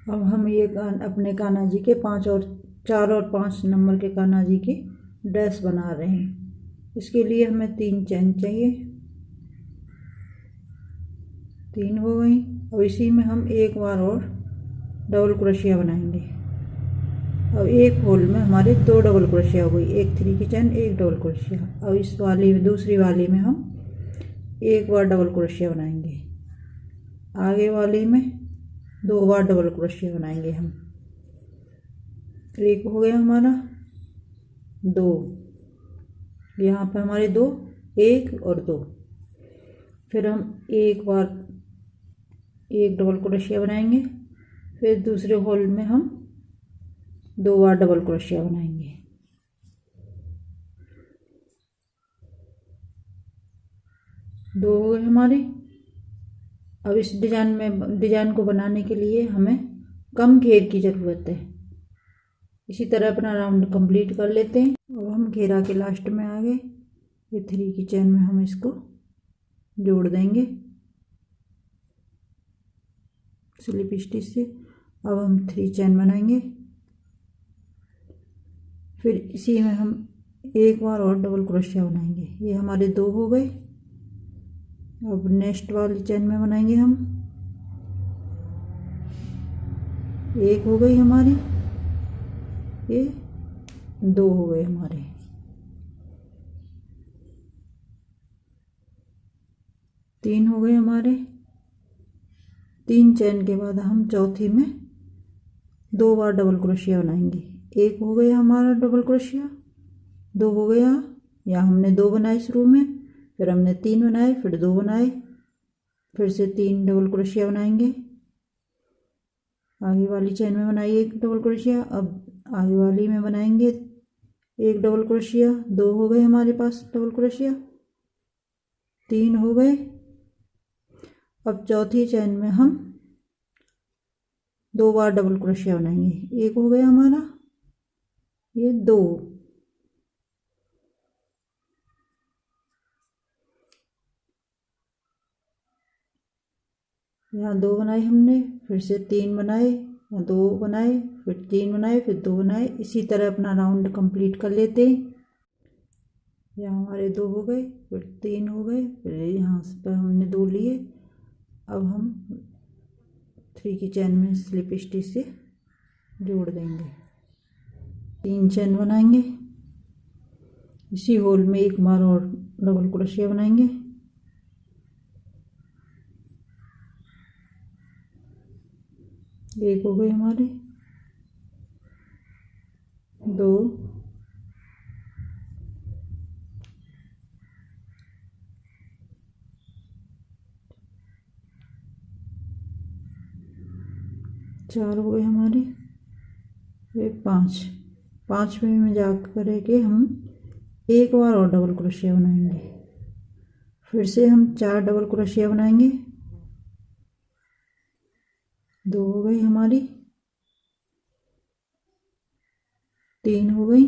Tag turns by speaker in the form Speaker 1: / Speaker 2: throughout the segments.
Speaker 1: अब हम ये अपने कान्हा जी के 4 और 5 नंबर के कान्हा जी की ड्रेस बना रहे हैं। इसके लिए हमें 3 चैन चाहिए। 3 हो गई। अब इसी में हम एक बार और डबल क्रोशिया बनाएंगे। अब एक होल में हमारे 2 डबल क्रोशिया हो गई, एक 3 की चैन, एक डबल क्रोशिया। अब इस वाली दूसरी वाली में हम एक बार डबल क्रोशिया बनाएंगे। आगे वाली में 2 बार डबल क्रोशिया बनाएंगे हम। एक हो गया हमारा, 2, यहाँ पे हमारे 2, 1 और 2। फिर हम एक बार एक डबल क्रोशिया बनाएंगे। फिर दूसरे होल में हम 2 बार डबल क्रोशिया बनाएंगे। दो हो गए हमारे। अब इस डिजाइन को बनाने के लिए हमें कम घेर की ज़रूरत है। इसी तरह अपना राउंड कंप्लीट कर लेते हैं। अब हम घेरा के लास्ट में आ गए। ये 3 की चैन में हम इसको जोड़ देंगे स्लिप स्टिच से। अब हम 3 चैन बनाएंगे। फिर इसी में हम एक बार और डबल क्रोशिया बनाएंगे। ये हमारे 2 हो गए। अब नेक्स्ट वाली चैन में बनाएंगे हम, 1 हो गई हमारी, ये 2 हो गए हमारे। तीन हो गए हमारे। 3 चैन के बाद हम चौथी में 2 बार डबल क्रोशिया बनाएंगे। 1 हो गया हमारा डबल क्रोशिया, 2 हो गया, यहाँ हमने 2 बनाए शुरू में, फिर हमने 3 बनाए, फिर 2 बनाए, फिर से 3 डबल क्रोशिया बनाएंगे। आगे वाली चैन में बनाइए 1 डबल क्रोशिया। अब आगे वाली में बनाएंगे 1 डबल क्रोशिया। 2 हो गए हमारे पास डबल क्रोशिया, 3 हो गए। अब चौथी चैन में हम 2 बार डबल क्रोशिया बनाएंगे। 1 हो गया हमारा, ये 2, यहाँ 2 बनाए हमने, फिर से 3 बनाए, 2 बनाए, फिर 3 बनाए, फिर 2 बनाए। इसी तरह अपना राउंड कंप्लीट कर लेते हैं। यहाँ हमारे 2 हो गए, फिर 3 हो गए, फिर यहाँ पर हमने 2 लिए। अब हम 3 की चैन में स्लिप स्टिच से जोड़ देंगे। 3 चैन बनाएंगे। इसी होल में एक बार और डबल क्रोशिया बनाएंगे। एक हो गए हमारे, 2, 4 हो गए हमारे, फिर 5। 5वें में जा करके हम एक बार और डबल क्रोशिया बनाएंगे। फिर से हम 4 डबल क्रोशिया बनाएंगे। 2 हो गई हमारी, 3 हो गई,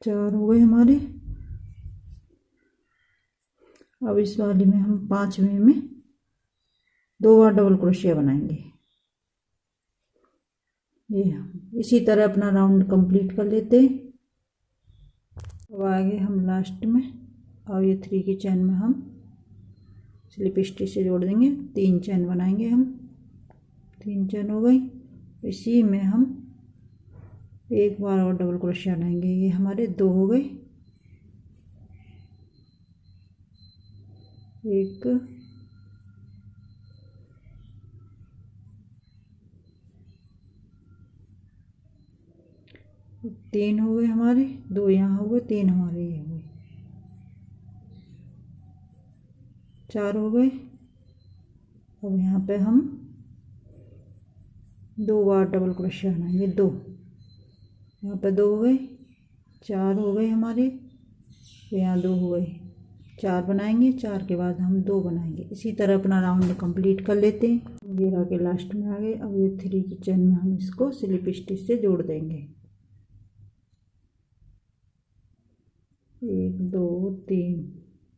Speaker 1: 4 हो गए हमारे। अब इस वाली में हम 5वें में 2 बार डबल क्रोशिया बनाएंगे। ये इसी तरह अपना राउंड कंप्लीट कर लेते हैं। अब आगे हम लास्ट में, और ये 3 की चैन में हम स्लिप स्टिच से जोड़ देंगे। 3 चैन बनाएंगे हम। 3 चैन हो गई। इसी में हम एक बार और डबल क्रोशिया बनाएंगे। ये हमारे 2 हो गए, 1, 3 हो गए हमारे, 2 यहाँ हो गए, 3 हमारे ये हो गए, 4 हो गए। अब यहाँ पे हम 2 बार डबल क्रोशिया बनाएंगे। 2, यहाँ पे 2 हो गए, 4 हो गए हमारे, यहाँ 2 हो गए, 4 बनाएंगे। 4 के बाद हम 2 बनाएंगे। इसी तरह अपना राउंड कंप्लीट कर लेते हैं। घेरा के लास्ट में आ गए। अब ये 3 की चैन में हम इसको स्लिप स्टिच से जोड़ देंगे। 1, 2, 3,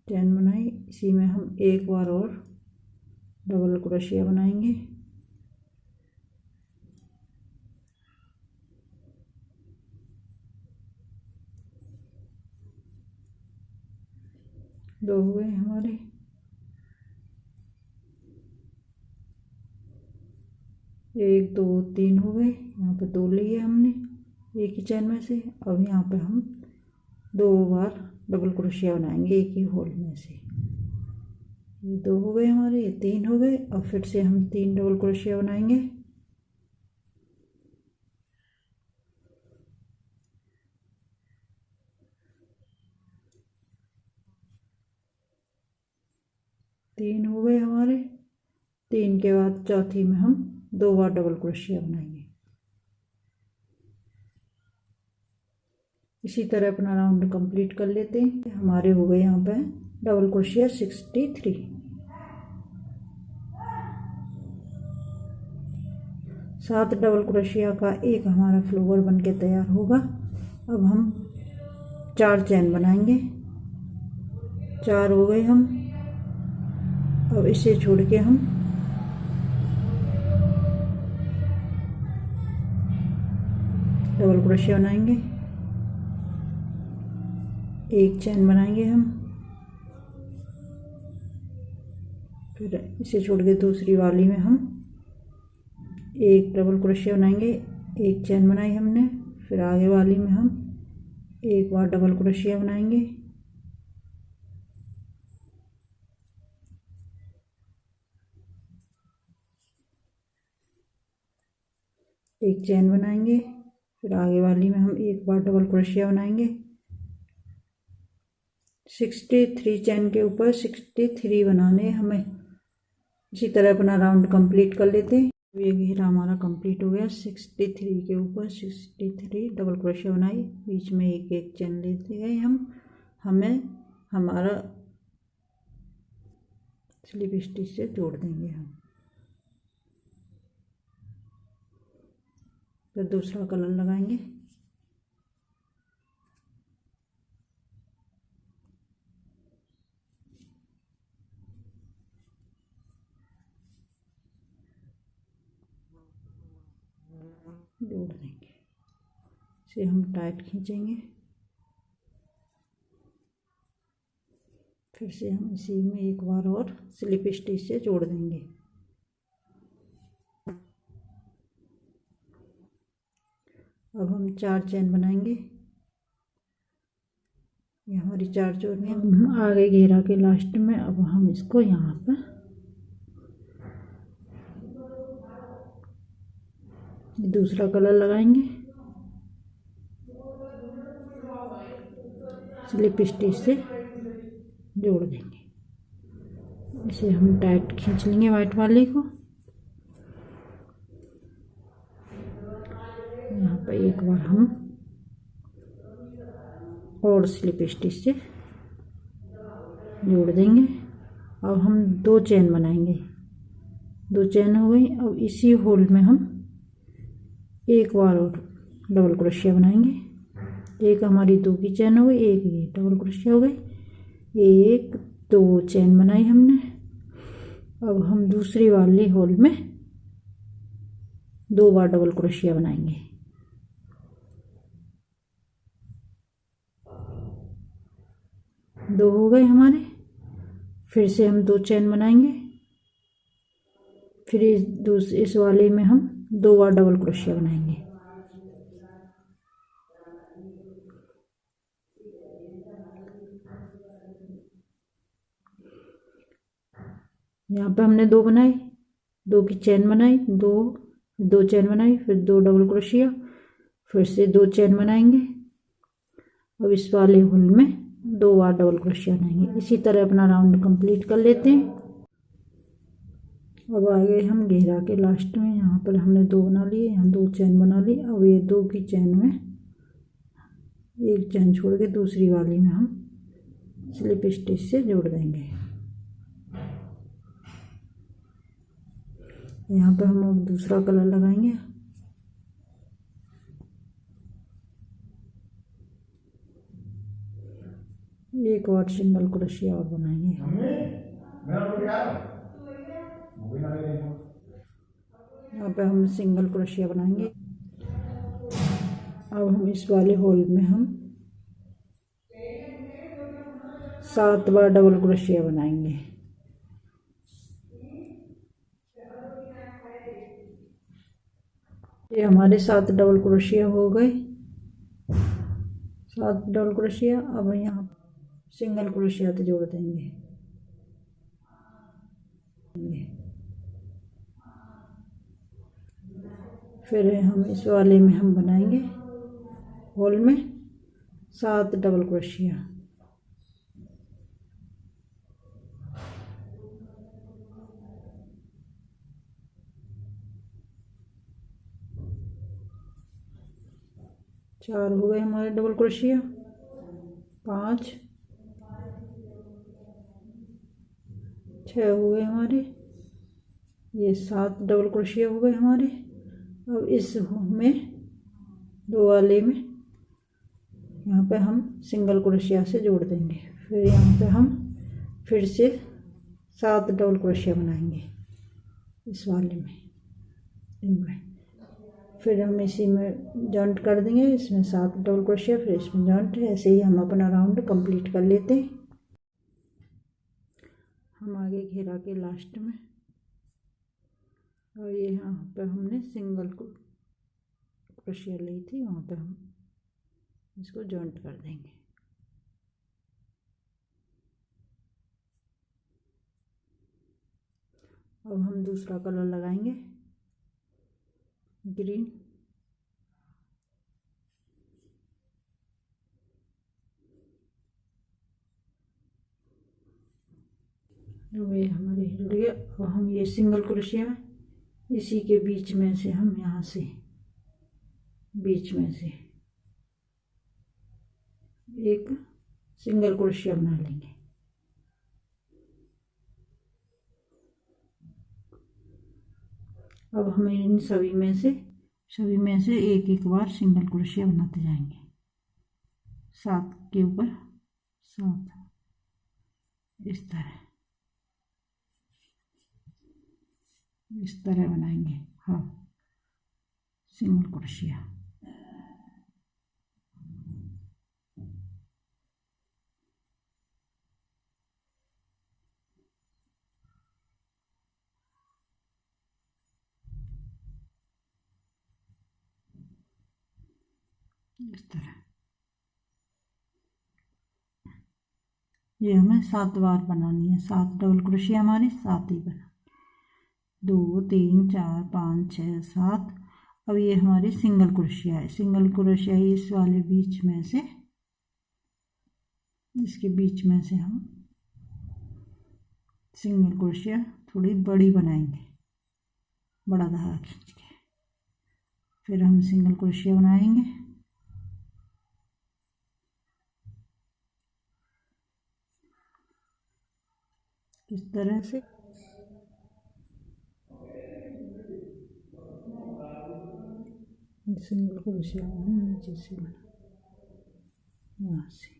Speaker 1: चैन बनाई, इसी में हम एक बार और डबल क्रोशिया बनाएंगे। दो हो गए हमारे, एक दो तीन हो गए। यहाँ पे दो लिए हमने एक ही चैन में से। अब यहाँ पे हम दो बार डबल क्रोशिया बनाएंगे एक ही होल में से। ये दो हो गए हमारे, ये तीन हो गए। अब फिर से हम तीन डबल क्रोशिया बनाएंगे। तीन हो गए हमारे। तीन के बाद चौथी में हम दो बार डबल क्रोशिया बनाएंगे। इसी तरह अपना राउंड कंप्लीट कर लेते हैं। हमारे हो गए यहाँ पे डबल क्रोशिया 63। सात डबल क्रोशिया का एक हमारा फ्लोवर बनके तैयार होगा। अब हम 4 चैन बनाएंगे। 4 हो गए हम। अब इसे छोड़ के हम डबल क्रोशिया बनाएंगे। एक चैन बनाएंगे हम, फिर इसे छोड़ के दूसरी वाली में हम एक डबल क्रोशिया बनाएंगे। एक चैन बनाई हमने, फिर आगे वाली में हम एक बार डबल क्रोशिया बनाएंगे। एक चैन बनाएंगे, फिर आगे वाली में हम एक बार डबल क्रोशिया बनाएंगे। 63 चैन के ऊपर 63 बनाने हमें। इसी तरह अपना राउंड कंप्लीट कर लेते हैं। ये घेरा हमारा कंप्लीट हो गया। 63 के ऊपर 63 डबल क्रोशिया बनाई, बीच में एक एक चैन लेते गए हम। हमें हमारा स्लिप स्टिच से जोड़ देंगे हम। फिर दूसरा कलर लगाएंगे। जोड़ देंगे, इसे हम टाइट खींचेंगे। फिर से हम इसी में एक बार और स्लिप स्टिच से जोड़ देंगे। अब हम 4 चैन बनाएंगे। ये हमारी 4 चोटियाँ आगे घेरा के लास्ट में। अब हम इसको यहाँ पर दूसरा कलर लगाएंगे, स्लिप स्टिच से जोड़ देंगे। इसे हम टाइट खींच लेंगे वाइट वाले को। यहाँ पर एक बार हम और स्लिप स्टिच से जोड़ देंगे। अब हम 2 चैन बनाएंगे। 2 चैन हो गई। अब इसी होल में हम एक बार और डबल क्रोशिया बनाएंगे। एक हमारी 2 की चैन हो गई, एक ये डबल क्रोशिया हो गई। एक 2 चैन बनाई हमने। अब हम दूसरी वाली होल में 2 बार डबल क्रोशिया बनाएंगे। दो हो गए हमारे। फिर से हम 2 चैन बनाएंगे। फिर इस वाले में हम 2 बार डबल क्रोशिया बनाएंगे। यहाँ पे हमने 2 बनाए, 2 की चैन बनाई, 2 चैन बनाई, फिर 2 डबल क्रोशिया, फिर से 2 चैन बनाएंगे। अब इस वाले होल में 2 बार डबल क्रोशिया बनाएंगे। इसी तरह अपना राउंड कंप्लीट कर लेते हैं। अब आगे हम घेरा के लास्ट में यहाँ पर हमने 2 बना लिए, यहाँ 2 चैन बना ली। अब ये 2 की चैन में एक चैन छोड़ के दूसरी वाली में हम स्लिप स्टिच से जोड़ देंगे। यहाँ पर हम अब दूसरा कलर लगाएंगे। एक और सिंगल क्रोशिया और बनाएंगे। यहाँ पे हम सिंगल क्रोशिया बनाएंगे। अब हम इस वाले होल में हम 7 बार डबल क्रोशिया बनाएंगे। ये हमारे 7 डबल क्रोशिया हो गए। 7 डबल क्रोशिया। अब यहाँ सिंगल क्रोशिया तो जोड़ देंगे। फिर हम इस वाले में हम बनाएंगे होल में 7 डबल क्रोशिया। चार हो गए हमारे डबल क्रोशिया। 5 6 हो गए हमारे। ये 7 डबल क्रोशिया हो गए हमारे। अब इस में 2 वाले में यहाँ पे हम सिंगल क्रोशिया से जोड़ देंगे। फिर यहाँ पे हम फिर से 7 डबल क्रोशिया बनाएंगे इस वाले में, इनमें। फिर हम इसी में जॉइंट कर देंगे। इसमें 7 डबल क्रोशिया, फिर इसमें जॉइंट। ऐसे ही हम अपना राउंड कंप्लीट कर लेते हैं। हम आगे घेरा के लास्ट में, और ये यहाँ पे हमने सिंगल क्रोशिया ली थी, वहाँ पे हम इसको जॉइंट कर देंगे। अब हम दूसरा कलर लगाएंगे, ग्रीन। अब ये हमारी जुड़ गया। अब हम ये सिंगल क्रोशिया में इसी के बीच में से हम यहाँ से बीच में से एक सिंगल क्रोशिया बना लेंगे। अब हम इन सभी में से एक एक बार सिंगल क्रोशिया बनाते जाएंगे। 7 के ऊपर 7 इस तरह बनाएंगे। हाँ, सिंगल क्रोशिया। इस तरह ये हमें 7 बार बनानी है। 7 डबल क्रोशिया हमारी 7 ही बना, 2 3 4 5 6 7। अब ये हमारी सिंगल क्रोशिया है। सिंगल क्रोशिया इस वाले बीच में से, इसके बीच में से हम सिंगल क्रोशिया थोड़ी बड़ी बनाएंगे, बड़ा धागा खींच के। फिर हम सिंगल क्रोशिया बनाएंगे। इस तरह से सिंगल क्रोशिया हम नीचे से बना, यहाँ से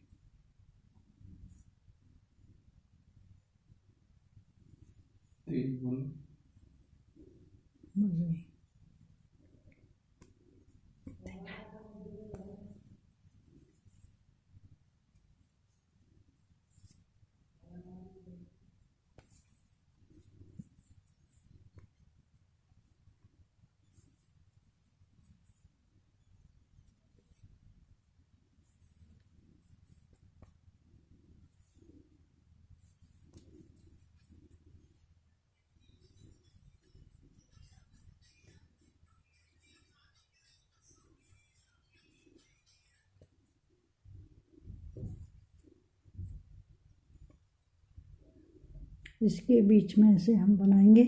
Speaker 1: इसके बीच में से हम बनाएंगे,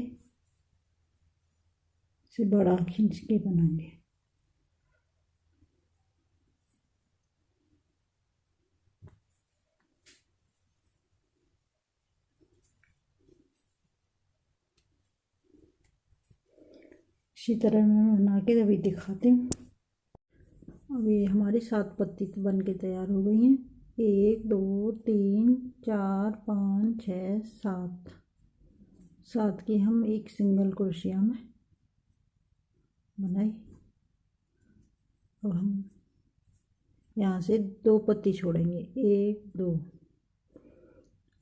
Speaker 1: इसे बड़ा खींच के बनाएंगे। इसी तरह मैं बना के अभी दिखाती हूँ। अब ये हमारी 7 पत्ती बन के तैयार हो गई हैं। 1 2 3 पाँच छः सात, सात की हम एक सिंगल क्रोशिया में बनाई। अब हम यहाँ से दो पत्ती छोड़ेंगे, एक दो,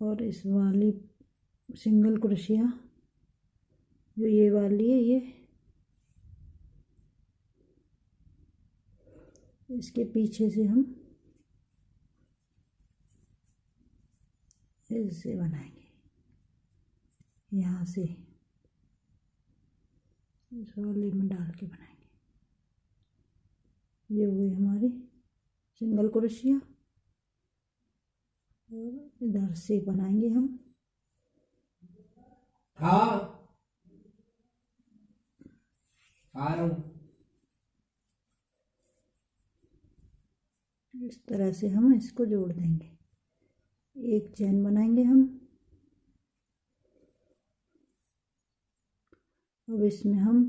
Speaker 1: और इस वाली सिंगल क्रोशिया जो ये वाली है, ये इसके पीछे से हम ऐसे बनाएंगे, यहाँ से इस वाले में डाल के बनाएंगे। ये हो गई हमारी सिंगल क्रोशिया, और इधर से बनाएंगे हम।
Speaker 2: हाँ आ रहा हूँ।
Speaker 1: इस तरह से हम इसको जोड़ देंगे, एक चैन बनाएंगे हम। अब इसमें हम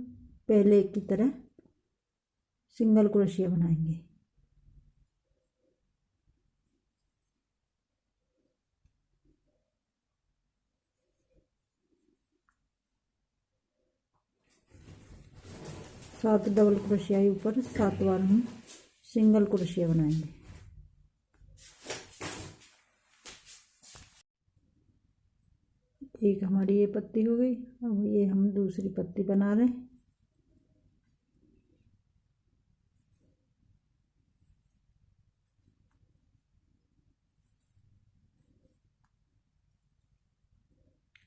Speaker 1: पहले की तरह सिंगल क्रोशिया बनाएंगे। सात डबल क्रोशिया ऊपर, सात बार हम सिंगल क्रोशिया बनाएंगे। एक हमारी ये पत्ती हो गई। अब ये हम दूसरी पत्ती बना रहे हैं।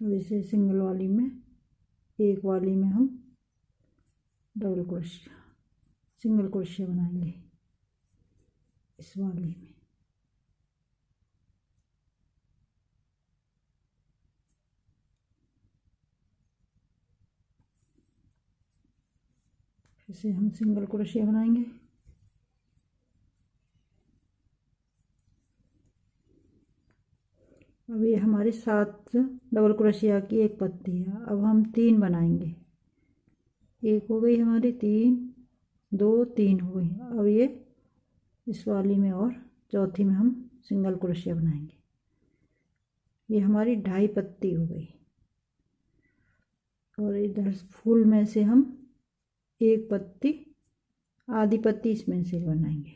Speaker 1: अब इसे सिंगल वाली में, एक वाली में हम डबल क्रोशिया, सिंगल क्रोशिया बनाएंगे इस वाली में। इसे हम सिंगल क्रोशिया बनाएंगे। अब ये हमारी सात डबल क्रोशिया की एक पत्ती है। अब हम तीन बनाएंगे, एक हो गई हमारी, तीन, दो, तीन हो गई। अब ये इस वाली में और चौथी में हम सिंगल क्रोशिया बनाएंगे। ये हमारी ढाई पत्ती हो गई। और इधर फूल में से हम एक पत्ती, आधी पत्ती इसमें से बनाएंगे,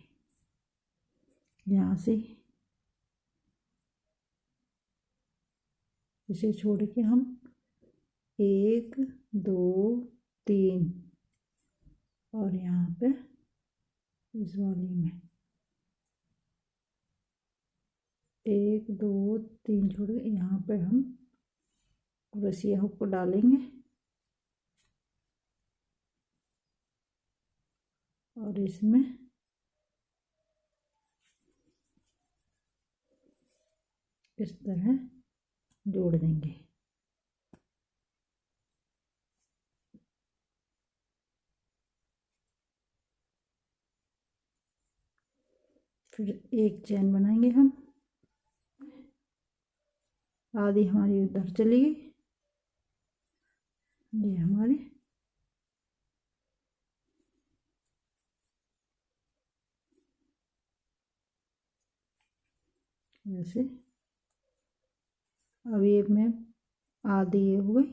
Speaker 1: यहाँ से इसे छोड़ के हम एक, दो, तीन, और यहाँ पे इस वाली में एक, दो, तीन छोड़ के यहाँ पे हम क्रोशिया हुक को डालेंगे और इसमें इस तरह जोड़ देंगे। फिर एक चैन बनाएंगे हम, आधी हमारी उधर चली गई, ये हमारी ऐसे। अब ये मैं आधी ये हो गई,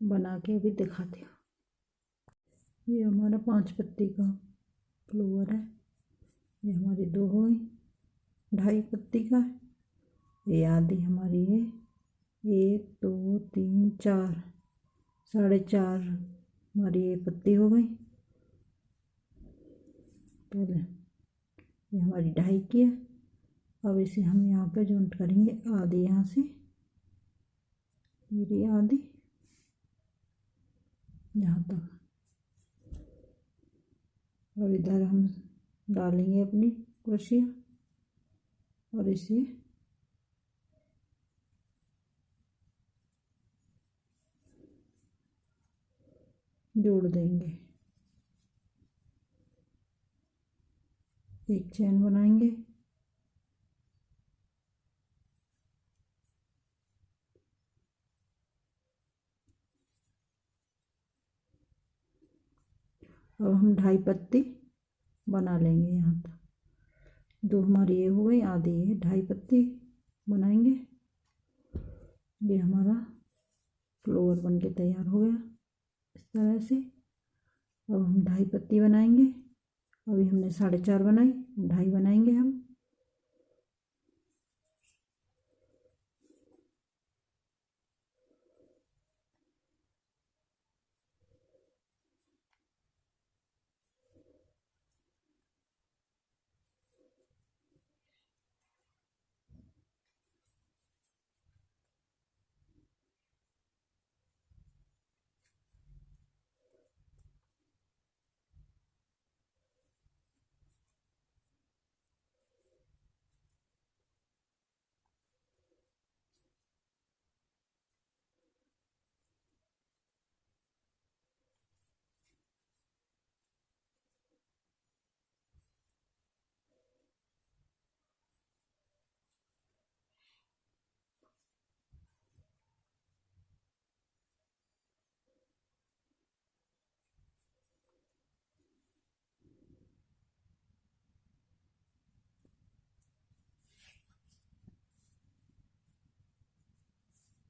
Speaker 1: बना के अभी दिखाती हूँ। ये हमारा 5 पत्ती का फ्लावर है। ये हमारी दो हो गई, ढाई पत्ती का। ये आधी हमारी है, एक, दो, तीन, चार, साढ़े चार हमारी ये पत्ती हो गई पहले। ये हमारी ढाई की है। अब इसे हम यहाँ पे जॉइंट करेंगे, आधी यहाँ से, मेरी आधी यहाँ तक। और इधर हम डालेंगे अपनी क्रोशिया और इसे जोड़ देंगे, एक चैन बनाएंगे। अब हम ढाई पत्ती बना लेंगे यहाँ तक। दो हमारी ये हो गई, आधी ये 2.5 पत्ती बनाएंगे। ये हमारा फ्लोवर बन के तैयार हो गया इस तरह से। अब हम 2.5 पत्ती बनाएंगे। अभी हमने 4.5 बनाई, 2.5 बनाएंगे हम।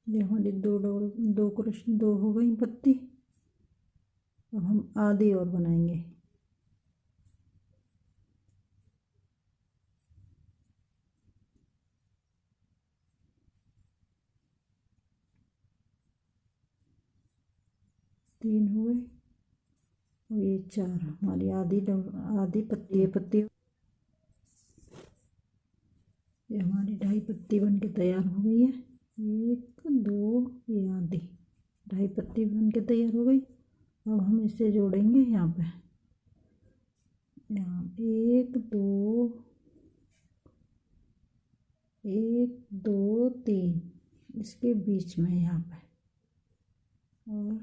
Speaker 1: ये हमारी दो हो गई पत्ती। अब हम आधी और बनाएंगे। तीन हो गए और ये 4 हमारी आधी पत्ती। ये हमारी 2.5 पत्ती बन के तैयार हो गई है। 1 2 ये आधी 2.5 पत्ती बन के तैयार हो गई। अब हम इसे जोड़ेंगे यहाँ पे। यहाँ 1 2 3 इसके बीच में यहाँ पे, और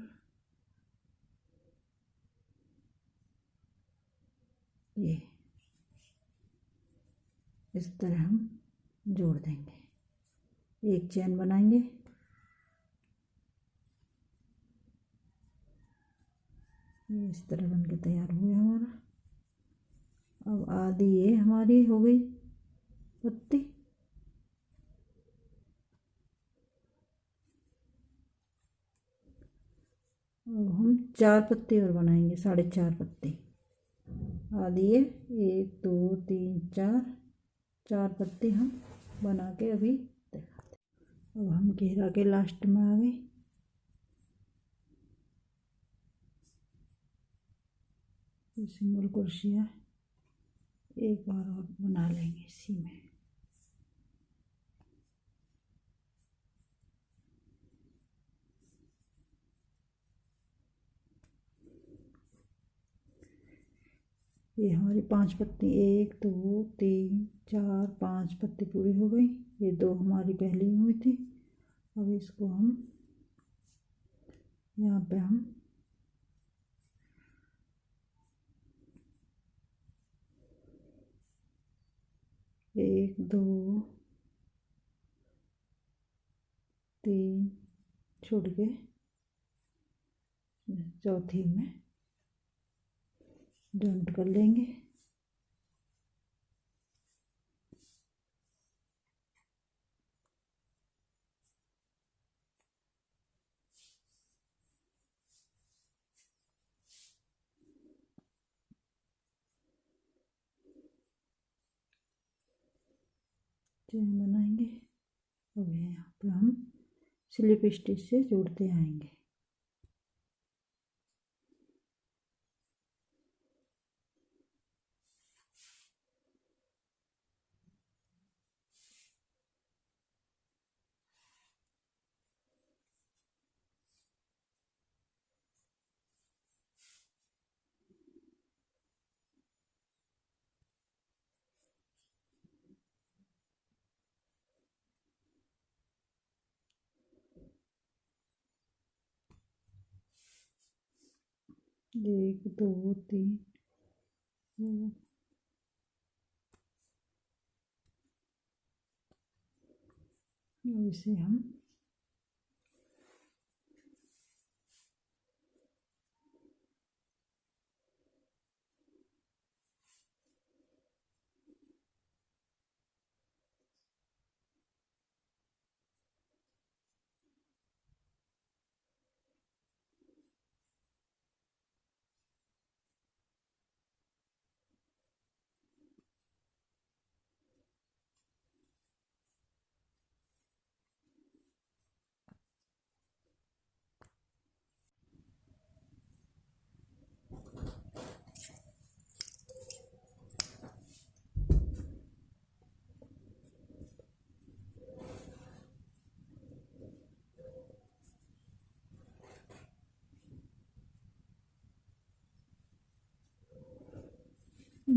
Speaker 1: ये इस तरह हम जोड़ देंगे। एक चैन बनाएंगे। ये इस तरह बन के तैयार हुआ हमारा। अब आधी ये हमारी हो गई पत्ती। अब हम 4 पत्ती और बनाएंगे, 4.5 पत्ती। आधी ये 1 2 3 4 पत्ती हम बना के अभी दिखाते। अब हम घेरा के लास्ट में आ गए। सिंगल क्रोशिया एक बार और बना लेंगे इसी में। ये हमारी 5 पत्ती, 1 2 3 4 5 पत्ती पूरी हो गई। ये 2 हमारी पहली हुई थी। अब इसको हम यहाँ पे हम 1 2 3 छोड़ के चौथी में जॉइंट कर लेंगे। चेन बनाएंगे। अब यहाँ पे हम स्लिप स्टिच से जोड़ते आएंगे। एक दो तीन इसे हम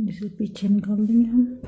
Speaker 1: इसे पीछे निकाल देंगे हम।